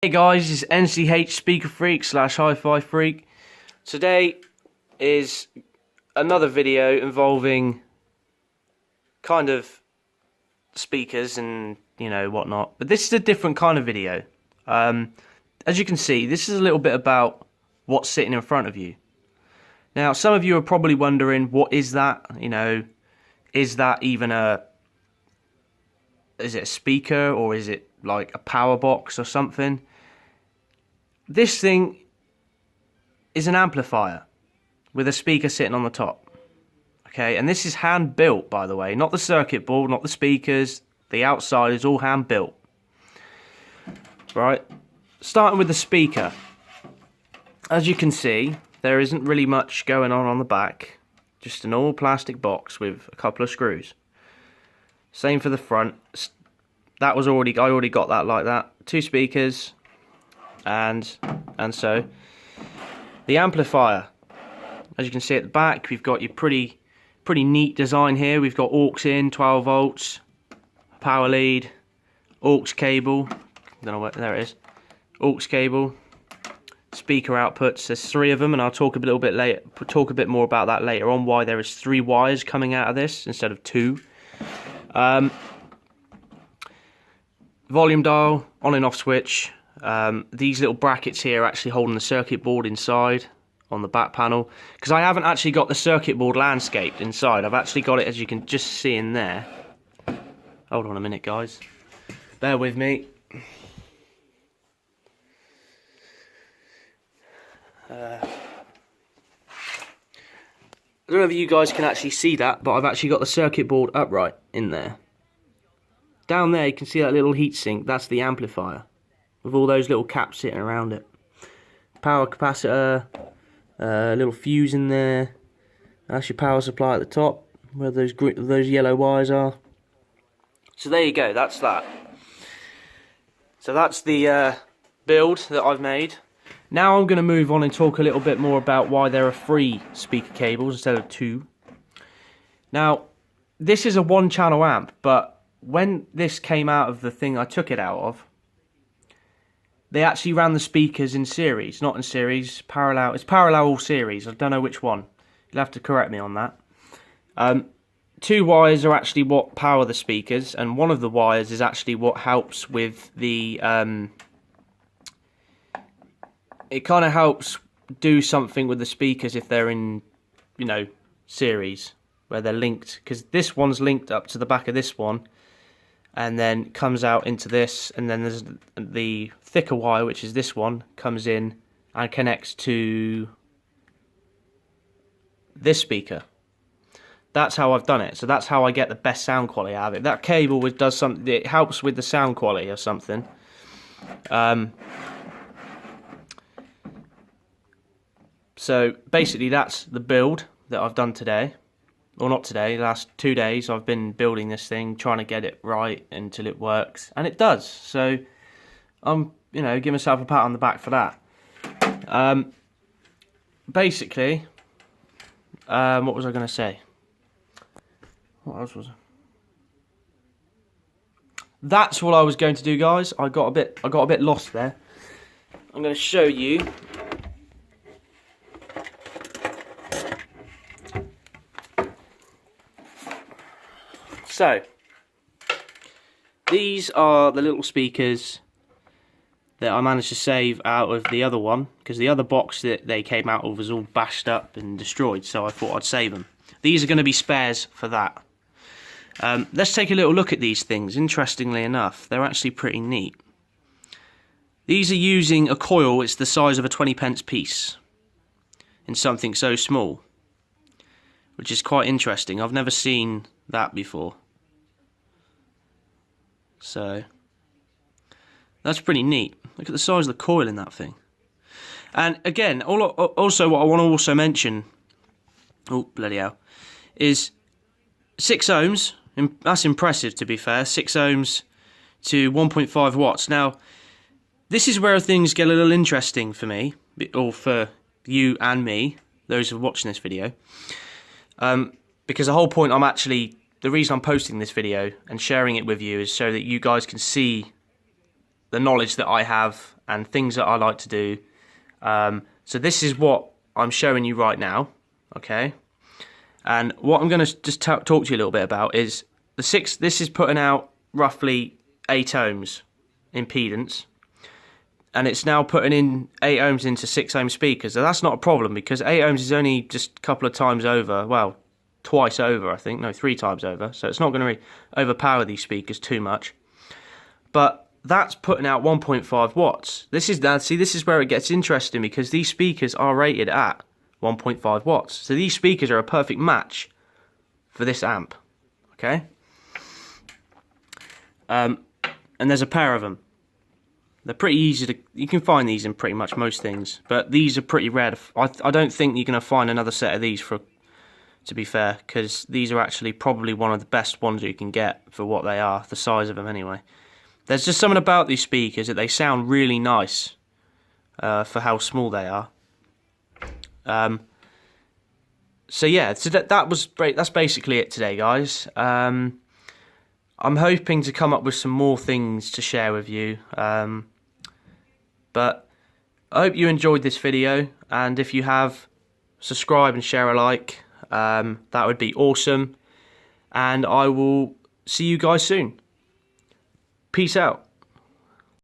Hey guys, it's NCH Speaker Freak / Hi-Fi Freak. Today is another video involving kind of speakers and whatnot, but this is a different kind of video. As you can see, this is a little bit about what's sitting in front of you. Now, some of you are probably wondering, what is that? Is that even is it a speaker, or is it like a power box or something? This thing is an amplifier with a speaker sitting on the top. Okay, and this is hand built, by the way, not the circuit board, not the speakers. The outside is all hand built. Right, starting with the speaker. As you can see, there isn't really much going on the back. Just a normal plastic box with a couple of screws. Same for the front. I already got that like that. Two speakers, and so the amplifier. As you can see at the back, we've got your pretty neat design here. We've got aux in, 12 volts, power lead, aux cable. Don't know what, there it is. Aux cable, speaker outputs. There's 3 of them, and I'll talk a little bit later. Talk a bit more about that later on. Why there is 3 wires coming out of this instead of 2. Volume dial, on and off switch. These little brackets here are actually holding the circuit board inside on the back panel, because I haven't actually got the circuit board landscaped inside. I've actually got it, as you can just see in there. Hold on a minute, guys. Bear with me. I don't know if you guys can actually see that, but I've actually got the circuit board upright in there. Down there you can see that little heatsink. That's the amplifier, with all those little caps sitting around it. Power capacitor, little fuse in there. That's your power supply at the top, where those yellow wires are. So there you go, that's that. So that's the build that I've made. Now I'm going to move on and talk a little bit more about why there are 3 speaker cables instead of 2. Now, this is a 1-channel amp, but when this came out of the thing I took it out of, they actually ran the speakers in series. Not in series, parallel. It's parallel all series. I don't know which one. You'll have to correct me on that. 2 wires are actually what power the speakers, and one of the wires is actually what helps with the... it kind of helps do something with the speakers if they're in, series, where they're linked. Because this one's linked up to the back of this one, and then comes out into this, and then there's the thicker wire, which is this one, comes in and connects to this speaker. That's how I've done it. So that's how I get the best sound quality out of it. That cable does something. It helps with the sound quality or something. So basically that's the build that I've done today. Or not today, the last 2 days I've been building this thing, trying to get it right until it works. And it does. So I'm, give myself a pat on the back for that. Basically, what was I going to say? What else was I? That's what I was going to do, guys. I got a bit lost there. I'm going to show you. So, these are the little speakers that I managed to save out of the other one, because the other box that they came out of was all bashed up and destroyed, so I thought I'd save them. These are going to be spares for that. Let's take a little look at these things. Interestingly enough, they're actually pretty neat. These are using a coil. It's the size of a 20p piece in something so small, which is quite interesting. I've never seen that before. So that's pretty neat. Look at the size of the coil in that thing. And again, also what I want to also mention, oh bloody hell, is 6 ohms. That's impressive, to be fair. 6 ohms to 1.5 watts. Now, this is where things get a little interesting for me, or for you and me, those who are watching this video. Because the whole point the reason I'm posting this video and sharing it with you is so that you guys can see the knowledge that I have and things that I like to do. So this is what I'm showing you right now, okay? And what I'm going to just talk to you a little bit about is this is putting out roughly 8 ohms impedance, and it's now putting in 8 ohms into 6 ohm speakers. So that's not a problem, because 8 ohms is only just a couple of times over, well, twice over, I think, no, 3 times over. So it's not going to really overpower these speakers too much. But that's putting out 1.5 watts. This is where it gets interesting, because these speakers are rated at 1.5 watts. So these speakers are a perfect match for this amp, okay? And there's a pair of them. They're pretty easy to, you can find these in pretty much most things, but these are pretty rare. I don't think you're going to find another set of these, to be fair, because these are actually probably one of the best ones you can get for what they are, the size of them anyway. There's just something about these speakers that they sound really nice for how small they are. So yeah, so that's basically it today, guys. I'm hoping to come up with some more things to share with you, but I hope you enjoyed this video, and if you have, subscribe and share a like. That would be awesome, and I will see you guys soon. Peace out.